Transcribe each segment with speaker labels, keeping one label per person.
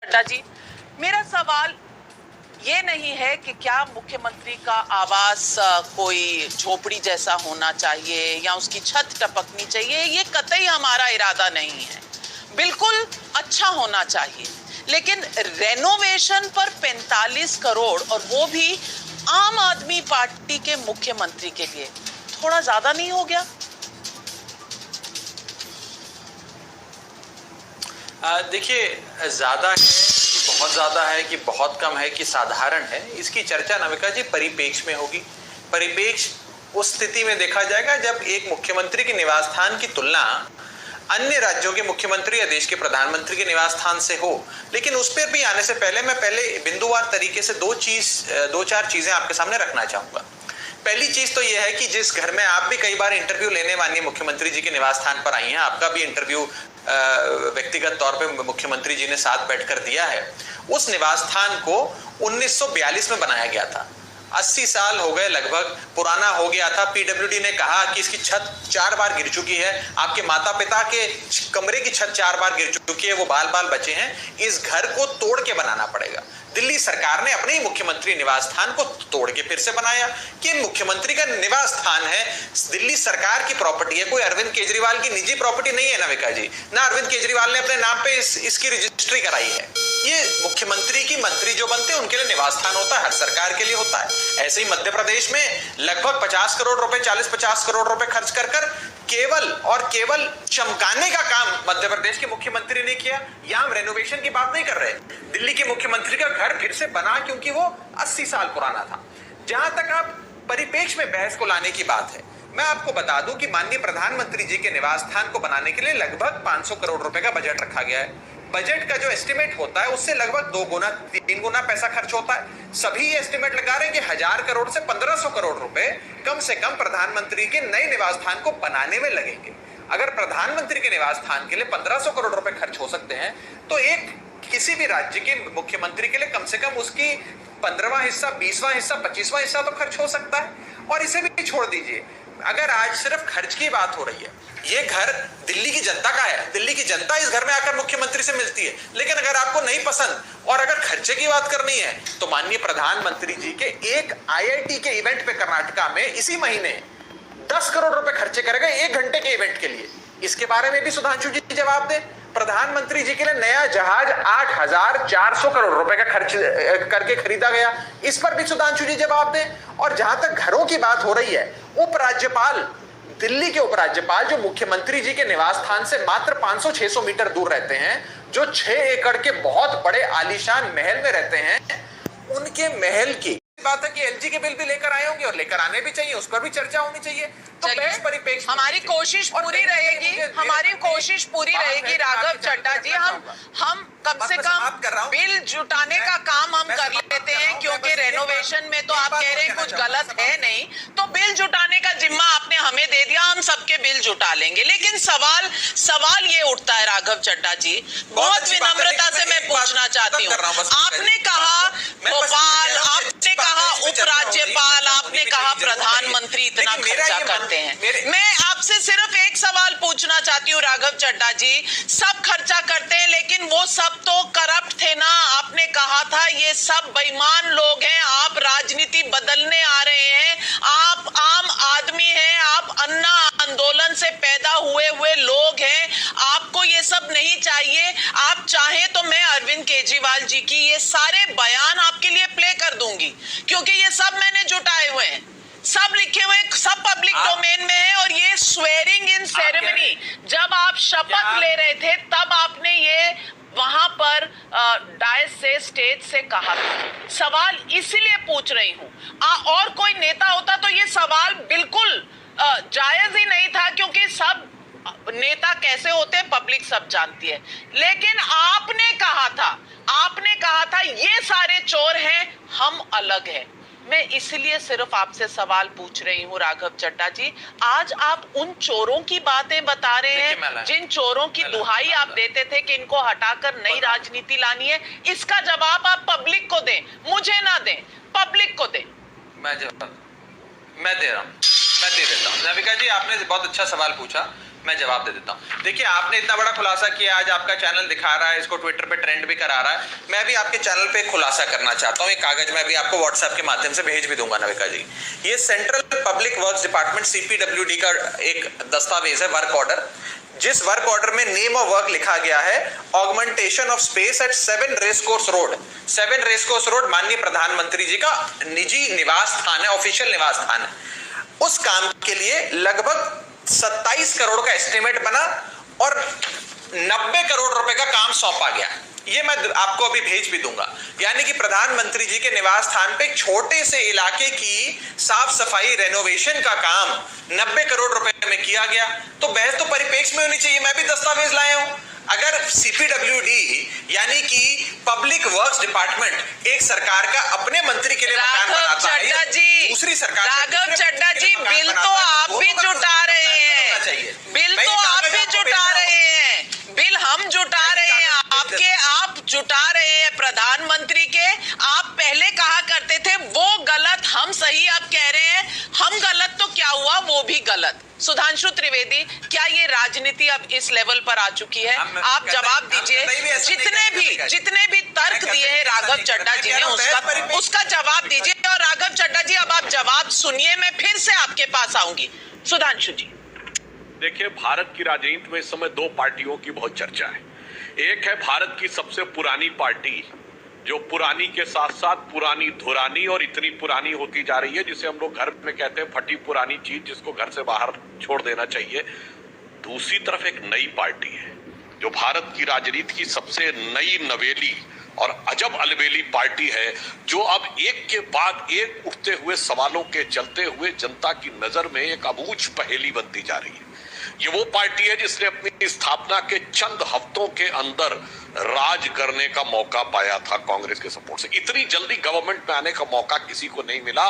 Speaker 1: चड्ढा जी, मेरा सवाल ये नहीं है कि क्या मुख्यमंत्री का आवास कोई झोपड़ी जैसा होना चाहिए या उसकी छत टपकनी चाहिए, ये कतई हमारा इरादा नहीं है। बिल्कुल अच्छा होना चाहिए, लेकिन रेनोवेशन पर 45 करोड़ और वो भी आम आदमी पार्टी के मुख्यमंत्री के लिए, थोड़ा ज्यादा नहीं हो गया?
Speaker 2: देखिए, ज़्यादा है कि बहुत ज़्यादा है कि बहुत कम है कि साधारण है, इसकी चर्चा नमिका जी परिपेक्ष में होगी। परिपेक्ष उस स्थिति में देखा जाएगा जब एक मुख्यमंत्री के निवास स्थान की तुलना अन्य राज्यों के मुख्यमंत्री या देश के प्रधानमंत्री के निवास स्थान से हो। लेकिन उस पर भी आने से पहले मैं बिंदुवार तरीके से दो चार चीजें आपके सामने रखना चाहूंगा। पहली चीज तो यह है कि जिस घर में आप भी कई बार इंटरव्यू लेने माननीय मुख्यमंत्री जी के निवास स्थान पर आई हैं, आपका भी इंटरव्यू व्यक्तिगत तौर पे मुख्यमंत्री जी ने साथ बैठकर दिया है, उस निवास स्थान को 1942 में बनाया गया था। 80 साल हो गए लगभग, पुराना हो गया था। पीडब्ल्यूडी ने कहा कि इसकी छत 4 बार गिर चुकी है, आपके माता पिता के कमरे की छत 4 बार गिर चुकी है, वो बाल बाल बचे हैं, इस घर को तोड़ के बनाना पड़ेगा। दिल्ली सरकार ने अपने ही मुख्यमंत्री निवास स्थान को तोड़ के फिर से बनाया कि मुख्यमंत्री का निवास स्थान है, दिल्ली सरकार की प्रॉपर्टी है, कोई अरविंद केजरीवाल की निजी प्रॉपर्टी नहीं है नमिका जी। ना अरविंद केजरीवाल ने अपने नाम पे इसकी रजिस्ट्री कराई है। ये मुख्यमंत्री की मंत्री जो बनते हैं उनके लिए निवास स्थान होता है, हर सरकार के लिए होता है। ऐसे ही मध्य प्रदेश में लगभग 50 करोड़ रुपए 40-50 करोड़ रुपए खर्च कर केवल और केवल चमकाने का काम मध्य प्रदेश के मुख्यमंत्री ने किया। यहां हम रेनोवेशन की बात नहीं कर रहे। दिल्ली के मुख्यमंत्री का घर फिर से बना क्योंकि वो 80 साल पुराना था। जहां तक आप परिपेक्ष में बहस को लाने की बात है, मैं आपको बता दूं कि माननीय प्रधानमंत्री जी के निवास स्थान को बनाने के लिए लगभग 500 करोड़ रुपए का बजट रखा गया है। बजट का जो एस्टिमेट होता है उससे लगभग 2 गुना 3 गुना पैसा खर्च होता है। सभी ये एस्टिमेट लगा रहे हैं कि 1000 करोड़ से 1500 करोड़ रुपए कम से कम प्रधानमंत्री के नए निवास स्थान को बनाने में लगेंगे। अगर प्रधानमंत्री के निवास स्थान के लिए 1500 करोड़ रुपए खर्च हो सकते हैं, तो एक किसी भी राज्य के मुख्यमंत्री के लिए कम से कम उसकी 15वां हिस्सा, 20वां हिस्सा, 25वां हिस्सा तो खर्च हो सकता है। और इसे भी छोड़ दीजिए, अगर आज सिर्फ खर्च की बात हो रही है, ये घर दिल्ली की जनता का है, दिल्ली की जनता इस घर में आकर मुख्यमंत्री से मिलती है। लेकिन अगर आपको नहीं पसंद और अगर खर्चे की बात करनी है, तो माननीय प्रधानमंत्री जी के एक IIT के इवेंट पे कर्नाटका में इसी महीने 10 करोड़ रुपए खर्चे करेगा 1 घंटे के इवेंट के लिए। इसके बारे में भी सुधांशु जी जवाब दें। प्रधानमंत्री जी के लिए नया जहाज 8400 करोड़ रुपए का खर्च करके खरीदा गया, इस पर भी सुधांशु जी जवाब दें। और जहां तक घरों की बात हो रही है, उपराज्यपाल, दिल्ली के उपराज्यपाल जो मुख्यमंत्री जी के निवास स्थान से मात्र 500-600 मीटर दूर रहते हैं, जो 6 एकड़ के बहुत बड़े आलीशान महल में रहते हैं, उनके महल की बात है कि LG के बिल भी लेकर आए होंगे और लेकर आने भी चाहिए, उस पर भी चर्चा होनी चाहिए। तो परिपेक्ष
Speaker 1: हमारी कोशिश पूरी रहेगी, हमारी कोशिश पूरी रहेगी राघव चड्ढा जी। हम कम से कम बिल जुटाने का काम हम कर लेते हैं, क्योंकि रेनोवेशन में तो आप कह रहे हैं कुछ गलत है नहीं, तो बिल जुटाने का जिम्मा आपने हमें दे दिया, हम सबके बिल जुटा लेंगे। लेकिन सवाल ये उठता है राघव चड्ढा जी, बहुत विनम्रता से मैं पूछना चाहती हूँ। आपने कहा भोपाल, आपने कहा उपराज्यपाल, आपने कहा प्रधानमंत्री इतना खर्चा करते हैं। मैं आपसे सिर्फ एक सवाल पूछना चाहती हूँ राघव चड्ढा जी, सब खर्चा करते हैं लेकिन वो सब तो करप्ट थे ना? आपने कहा था ये सब बेईमान लोग हैं, आप राजनीति बदलने आ रहे हैं, आप आम आदमी हैं, आप अन्ना आंदोलन से पैदा हुए लोग हैं, आपको ये सब नहीं चाहिए। आप चाहें तो मैं अरविंद केजरीवाल जी की ये सारे बयान आपके लिए प्ले कर दूंगी, क्योंकि ये सब मैंने जुटाए हुए हैं, सब लिखे हुए, सब पब्लिक डोमेन में है। और ये स्वेरिंग इन सेरेमनी, जब आप शपथ ले रहे थे तब आपने ये वहां पर डायस से, स्टेज से कहा था। सवाल इसीलिए पूछ रही हूं, और कोई नेता होता तो ये सवाल बिल्कुल जायज ही नहीं था, क्योंकि सब नेता कैसे होते हैं पब्लिक सब जानती है। लेकिन आपने कहा था ये सारे चोर हैं, हम अलग हैं। मैं इसलिए सिर्फ आपसे सवाल पूछ रही हूँ राघव चड्ढा जी, आज आप उन चोरों की बातें बता रहे हैं जिन चोरों की दुहाई आप देते थे कि इनको हटाकर नई राजनीति लानी है। इसका जवाब आप पब्लिक को दें, मुझे ना दें, पब्लिक को दें।
Speaker 2: मैं दे देता हूँ। नविका जी, आपने बहुत अच्छा सवाल पूछा। मैं जवाब दे देता हूं। देखिए, आपने इतना बड़ा खुलासा किया, आज आपका चैनल दिखा रहा है, इसको ट्विटर पे ट्रेंड भी करा रहा है। मैं भी आपके चैनल पे खुलासा करना चाहता हूं। एक कागज मैं भी आपको व्हाट्सएप के माध्यम से भेज भी दूंगा नविका जी। ये central public works department CPWD का एक दस्तावेज है, वर्क ऑर्डर, जिस वर्क ऑर्डर में नेम ऑफ वर्क लिखा गया है augmentation of space at 7 racecourse road. 7 racecourse road माननीय प्रधानमंत्री जी का निजी निवास स्थान है, ऑफिशियल निवास स्थान है। उस काम के लिए लगभग 27 करोड़ का एस्टिमेट बना और 90 करोड़ रुपए का काम सौंपा गया। ये मैं आपको अभी भेज भी दूंगा। यानी कि प्रधानमंत्री जी के निवास स्थान पे छोटे से इलाके की साफ सफाई रेनोवेशन का काम 90 करोड़ रुपए में किया गया। तो बहस तो परिपेक्ष में होनी चाहिए। मैं भी दस्तावेज लाया हूं। अगर CPWD यानी कि पब्लिक वर्क्स डिपार्टमेंट एक सरकार का अपने मंत्री के लिए मकान बनाता है, दूसरी सरकार
Speaker 1: राघव चड्ढा जी, बिल तो आप भी जुटा रहे हैं, बिल तो आप भी जुटा रहे हैं, बिल हम जुटा रहे हैं, आपके आप जुटा रहे हैं प्रधानमंत्री के। आप पहले कहा करते थे वो गलत, हम सही, आप कह रहे हैं हम गलत, तो क्या हुआ, वो भी गलत। सुधांशु त्रिवेदी, क्या ये राजनीति अब इस लेवल पर आ चुकी है? आप जवाब दीजिए। जितने भी तर्क दिए हैं राघव चड्ढा जी ने, उसका जवाब दीजिए। और राघव चड्ढा जी, अब आप जवाब सुनिए, मैं फिर से आपके पास आऊंगी। सुधांशु जी,
Speaker 3: देखिए, भारत की राजनीति में इस समय 2 पार्टियों की बहुत चर्चा है। एक है भारत की सबसे पुरानी पार्टी, जो पुरानी के साथ साथ पुरानी धुरानी और इतनी पुरानी होती जा रही है जिसे हम लोग घर में कहते हैं फटी पुरानी चीज, जिसको घर से बाहर छोड़ देना चाहिए। दूसरी तरफ एक नई पार्टी है जो भारत की राजनीति की सबसे नई नवेली और अजब अलबेली पार्टी है, जो अब एक के बाद एक उठते हुए सवालों के चलते हुए जनता की नजर में एक अबूझ पहेली बनती जा रही है। ये वो पार्टी है जिसने अपनी स्थापना के चंद हफ्तों के अंदर राज करने का मौका पाया था कांग्रेस के सपोर्ट से। इतनी जल्दी गवर्नमेंट में आने का मौका किसी को नहीं मिला।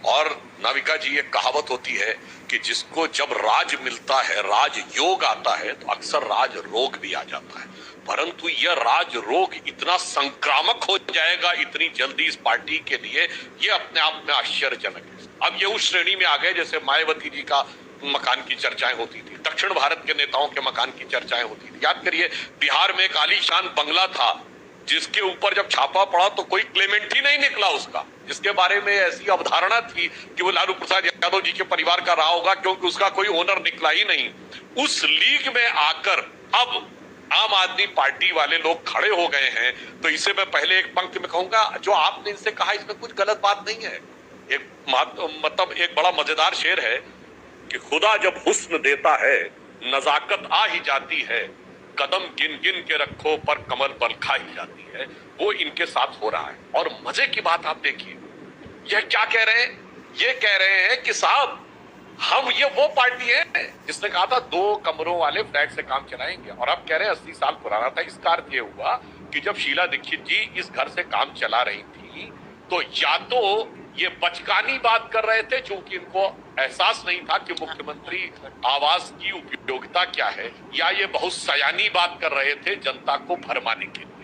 Speaker 3: और नाविका जी, एक कहावत होती है कि जिसको जब राज मिलता है, राज योग आता है, तो अक्सर राज रोग भी आ जाता है। परंतु यह राज रोग इतना संक्रामक हो जाएगा इतनी जल्दी इस पार्टी के लिए, यह अपने आप में आश्चर्यजनक है। अब ये उस श्रेणी में आ गए जैसे मायावती जी का मकान की चर्चाएं होती थी, दक्षिण भारत के नेताओं के मकान की चर्चाएं होती थी। याद करिए, बिहार में एक आलीशान बंगला था जिसके ऊपर जब छापा पड़ा तो कोई क्लेमेंट ही नहीं निकला उसका, जिसके बारे में ऐसी अवधारणा थी कि वो लालू प्रसाद यादव जी के परिवार का रहा होगा, क्योंकि उसका कोई ओनर निकला ही नहीं। उस लीग में आकर अब आम आदमी पार्टी वाले लोग खड़े हो गए हैं। तो इसे मैं पहले एक पंक्ति में कहूंगा, जो आपने इनसे कहा इसमें कुछ गलत बात नहीं है। एक बड़ा मजेदार शेर है कि खुदा जब हुस्न देता है नजाकत आ ही जाती है, कदम गिन गिन के रखो पर कमर बल खा ही जाती है। वो इनके साथ हो रहा है। और मजे की बात आप देखिए, यह क्या कह रहे हैं? ये कह रहे हैं कि साहब, हम ये वो पार्टी है जिसने कहा था 2 कमरों वाले फ्लैट से काम चलाएंगे, और अब कह रहे हैं 80 साल पुराना था। इसका अर्थ ये हुआ कि जब शीला दीक्षित जी इस घर से काम चला रही थी, तो या तो ये बचकानी बात कर रहे थे क्योंकि इनको एहसास नहीं था कि मुख्यमंत्री आवास की उपयोगिता क्या है, या ये बहुत सयानी बात कर रहे थे जनता को भरमाने के लिए।